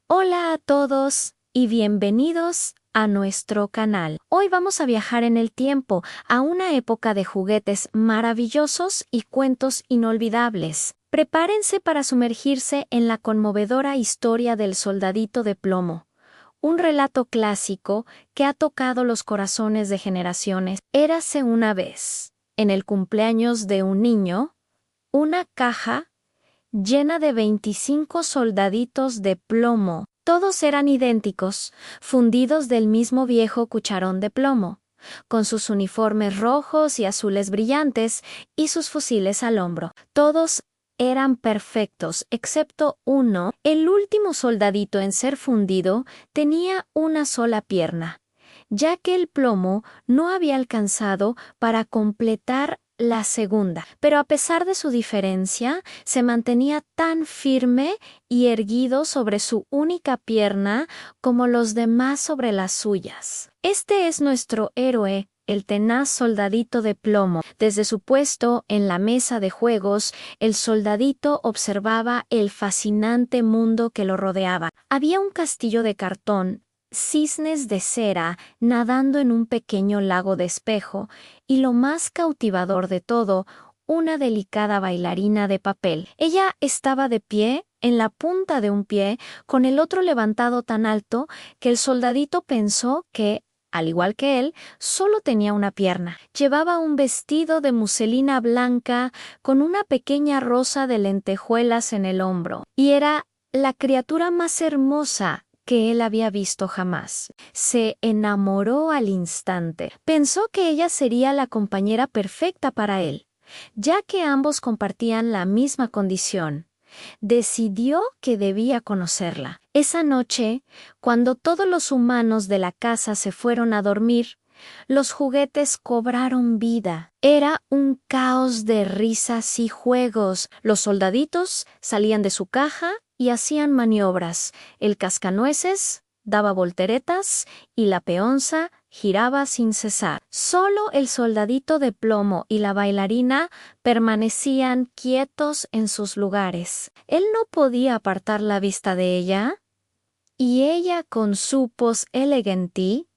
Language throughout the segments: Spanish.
Hola a todos y bienvenidos a nuestro canal. Hoy vamos a viajar en el tiempo a una época de juguetes maravillosos y cuentos inolvidables. Prepárense para sumergirse en la conmovedora historia del soldadito de plomo. Un relato clásico que ha tocado los corazones de generaciones. Érase una vez, en el cumpleaños de un niño, una caja llena de 25 soldaditos de plomo. Todos eran idénticos, fundidos del mismo viejo cucharón de plomo, con sus uniformes rojos y azules brillantes y sus fusiles al hombro. Todos eran perfectos, excepto uno. El último soldadito en ser fundido tenía una sola pierna, ya que el plomo no había alcanzado para completar la segunda, pero a pesar de su diferencia, se mantenía tan firme y erguido sobre su única pierna como los demás sobre las suyas. Este es nuestro héroe, el tenaz soldadito de plomo. Desde su puesto en la mesa de juegos, el soldadito observaba el fascinante mundo que lo rodeaba. Había un castillo de cartón, cisnes de cera nadando en un pequeño lago de espejo, y lo más cautivador de todo, una delicada bailarina de papel. Ella estaba de pie, en la punta de un pie, con el otro levantado tan alto que el soldadito pensó que, al igual que él, solo tenía una pierna. Llevaba un vestido de muselina blanca con una pequeña rosa de lentejuelas en el hombro, y era la criatura más hermosa que él había visto jamás. Se enamoró al instante. Pensó que ella sería la compañera perfecta para él, ya que ambos compartían la misma condición. Decidió que debía conocerla. Esa noche, cuando todos los humanos de la casa se fueron a dormir, los juguetes cobraron vida. Era un caos de risas y juegos. Los soldaditos salían de su caja y hacían maniobras. El cascanueces daba volteretas y la peonza giraba sin cesar. Solo el soldadito de plomo y la bailarina permanecían quietos en sus lugares. Él no podía apartar la vista de ella, y ella con su pos elegantí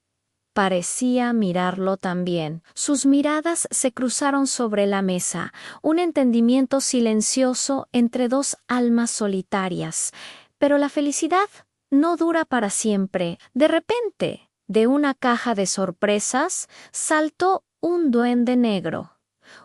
parecía mirarlo también. Sus miradas se cruzaron sobre la mesa, un entendimiento silencioso entre dos almas solitarias. Pero la felicidad no dura para siempre. De repente, de una caja de sorpresas, saltó un duende negro,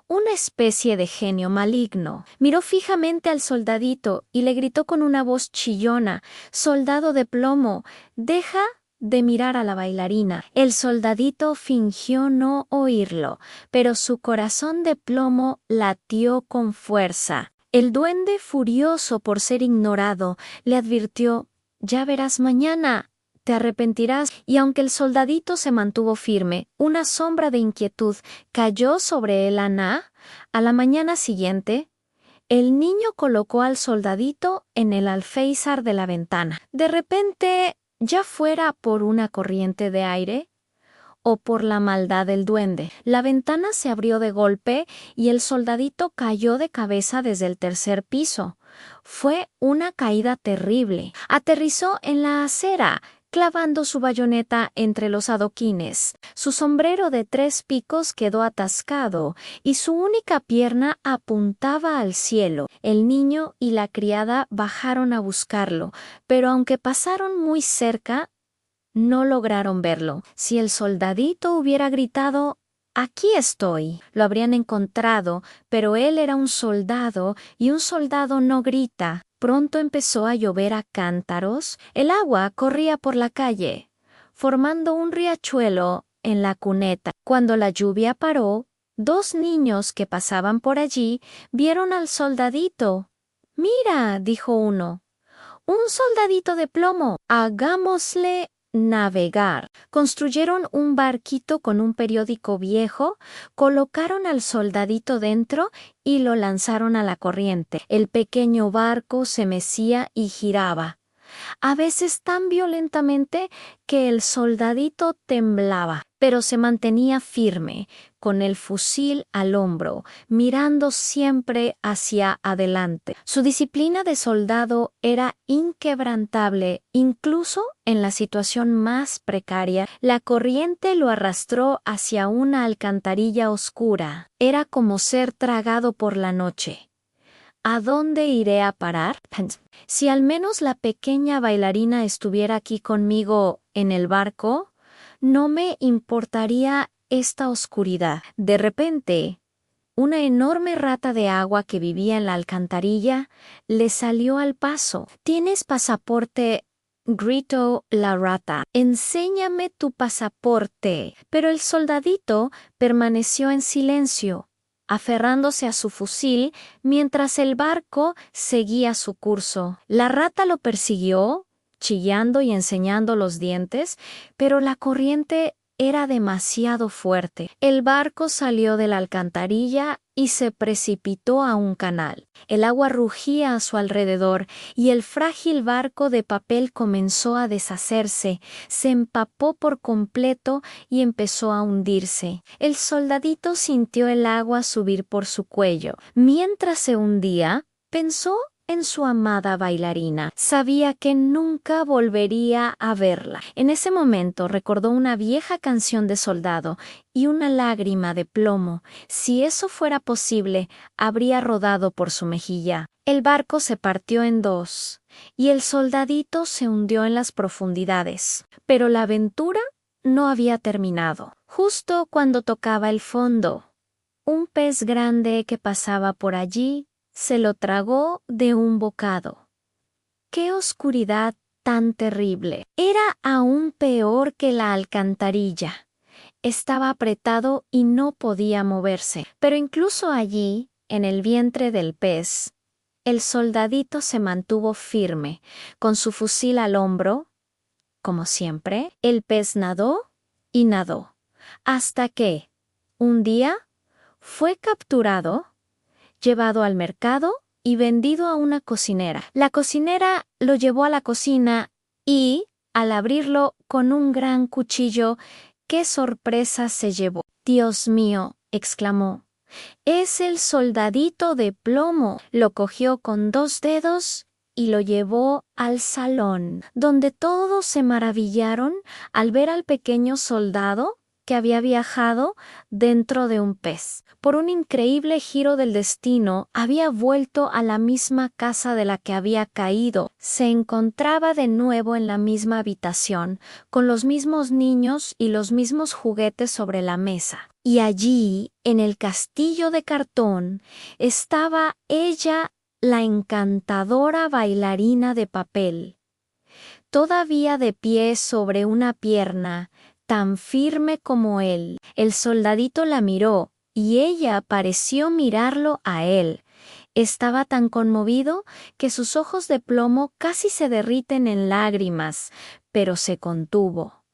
una especie de genio maligno. Miró fijamente al soldadito y le gritó con una voz chillona: «Soldado de plomo, deja de mirar a la bailarina». El soldadito fingió no oírlo, pero su corazón de plomo latió con fuerza. El duende, furioso por ser ignorado, le advirtió: «Ya verás mañana, te arrepentirás». Y aunque el soldadito se mantuvo firme, una sombra de inquietud cayó sobre el Aná. A la mañana siguiente, el niño colocó al soldadito en el alféizar de la ventana. De repente, ya fuera por una corriente de aire o por la maldad del duende, la ventana se abrió de golpe y el soldadito cayó de cabeza desde el tercer piso. Fue una caída terrible. Aterrizó en la acera, clavando su bayoneta entre los adoquines. Su sombrero de 3 picos quedó atascado y su única pierna apuntaba al cielo. El niño y la criada bajaron a buscarlo, pero aunque pasaron muy cerca, no lograron verlo. Si el soldadito hubiera gritado: «Aquí estoy», lo habrían encontrado, pero él era un soldado y un soldado no grita. Pronto empezó a llover a cántaros. El agua corría por la calle, formando un riachuelo en la cuneta. Cuando la lluvia paró, 2 niños que pasaban por allí vieron al soldadito. «Mira», dijo uno, «un soldadito de plomo. Hagámosle navegar». Construyeron un barquito con un periódico viejo, colocaron al soldadito dentro y lo lanzaron a la corriente. El pequeño barco se mecía y giraba. a veces tan violentamente que el soldadito temblaba, pero se mantenía firme, con el fusil al hombro, mirando siempre hacia adelante. Su disciplina de soldado era inquebrantable, incluso en la situación más precaria. La corriente lo arrastró hacia una alcantarilla oscura. Era como ser tragado por la noche. ¿A dónde iré a parar? Si al menos la pequeña bailarina estuviera aquí conmigo en el barco, no me importaría esta oscuridad. De repente, una enorme rata de agua que vivía en la alcantarilla le salió al paso. ¿Tienes pasaporte? Gritó la rata. Enséñame tu pasaporte. Pero el soldadito permaneció en silencio, aferrándose a su fusil mientras el barco seguía su curso. La rata lo persiguió, chillando y enseñando los dientes, pero la corriente era demasiado fuerte. El barco salió de la alcantarilla y se precipitó a un canal. El agua rugía a su alrededor y el frágil barco de papel comenzó a deshacerse, se empapó por completo y empezó a hundirse. El soldadito sintió el agua subir por su cuello. Mientras se hundía, pensó en su amada bailarina. Sabía que nunca volvería a verla. En ese momento recordó una vieja canción de soldado y una lágrima de plomo. Si eso fuera posible, habría rodado por su mejilla. El barco se partió en dos y el soldadito se hundió en las profundidades. Pero la aventura no había terminado. Justo cuando tocaba el fondo, un pez grande que pasaba por allí se lo tragó de un bocado. ¡Qué oscuridad tan terrible! Era aún peor que la alcantarilla. Estaba apretado y no podía moverse. Pero incluso allí, en el vientre del pez, el soldadito se mantuvo firme, con su fusil al hombro. Como siempre, el pez nadó y nadó, hasta que, un día, fue capturado, llevado al mercado y vendido a una cocinera. La cocinera lo llevó a la cocina y, al abrirlo con un gran cuchillo, ¡qué sorpresa se llevó! «Dios mío», exclamó, «es el soldadito de plomo». Lo cogió con 2 dedos y lo llevó al salón, donde todos se maravillaron al ver al pequeño soldado que había viajado dentro de un pez. Por un increíble giro del destino, había vuelto a la misma casa de la que había caído. Se encontraba de nuevo en la misma habitación, con los mismos niños y los mismos juguetes sobre la mesa. Y allí, en el castillo de cartón, estaba ella, la encantadora bailarina de papel, todavía de pie sobre una pierna, tan firme como él. El soldadito la miró, y ella pareció mirarlo a él. Estaba tan conmovido que sus ojos de plomo casi se derriten en lágrimas, pero se contuvo.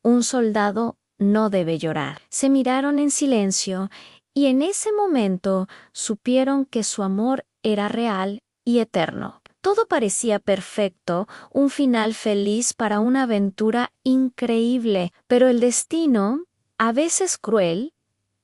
Un soldado no debe llorar. Se miraron en silencio, y en ese momento supieron que su amor era real y eterno. Todo parecía perfecto, un final feliz para una aventura increíble, pero el destino, a veces cruel,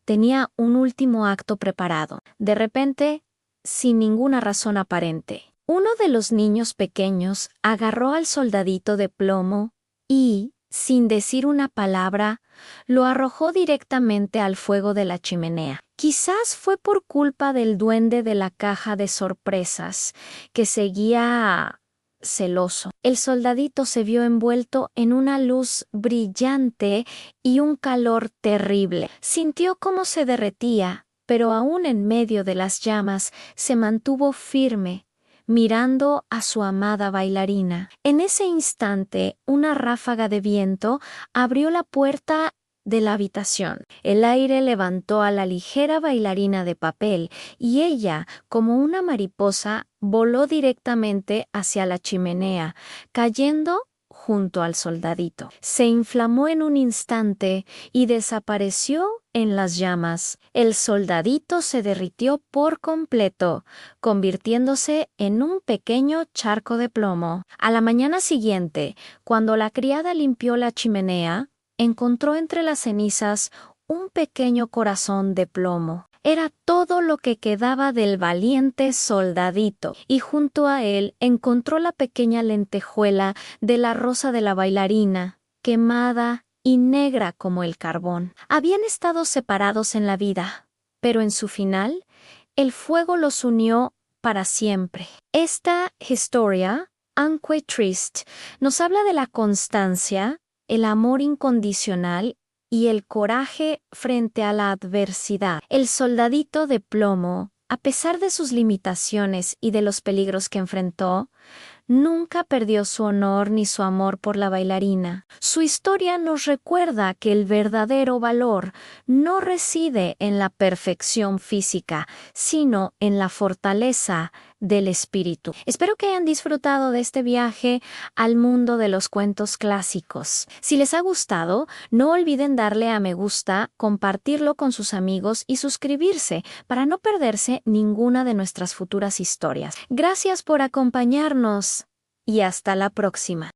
tenía un último acto preparado. De repente, sin ninguna razón aparente, uno de los niños pequeños agarró al soldadito de plomo y, sin decir una palabra, lo arrojó directamente al fuego de la chimenea. Quizás fue por culpa del duende de la caja de sorpresas, que seguía celoso. El soldadito se vio envuelto en una luz brillante y un calor terrible. Sintió cómo se derretía, pero aún en medio de las llamas se mantuvo firme, mirando a su amada bailarina. En ese instante, una ráfaga de viento abrió la puerta de la habitación. El aire levantó a la ligera bailarina de papel y ella, como una mariposa, voló directamente hacia la chimenea, cayendo junto al soldadito. Se inflamó en un instante y desapareció en las llamas. El soldadito se derritió por completo, convirtiéndose en un pequeño charco de plomo. A la mañana siguiente, cuando la criada limpió la chimenea, encontró entre las cenizas un pequeño corazón de plomo. Era todo lo que quedaba del valiente soldadito, y junto a él encontró la pequeña lentejuela de la rosa de la bailarina, quemada y negra como el carbón. Habían estado separados en la vida, pero en su final, el fuego los unió para siempre. Esta historia, Aunque Triste, nos habla de la constancia, el amor incondicional y el coraje frente a la adversidad. El soldadito de plomo, a pesar de sus limitaciones y de los peligros que enfrentó, nunca perdió su honor ni su amor por la bailarina. Su historia nos recuerda que el verdadero valor no reside en la perfección física, sino en la fortaleza del espíritu. Espero que hayan disfrutado de este viaje al mundo de los cuentos clásicos. Si les ha gustado, no olviden darle a me gusta, compartirlo con sus amigos y suscribirse para no perderse ninguna de nuestras futuras historias. Gracias por acompañarnos y hasta la próxima.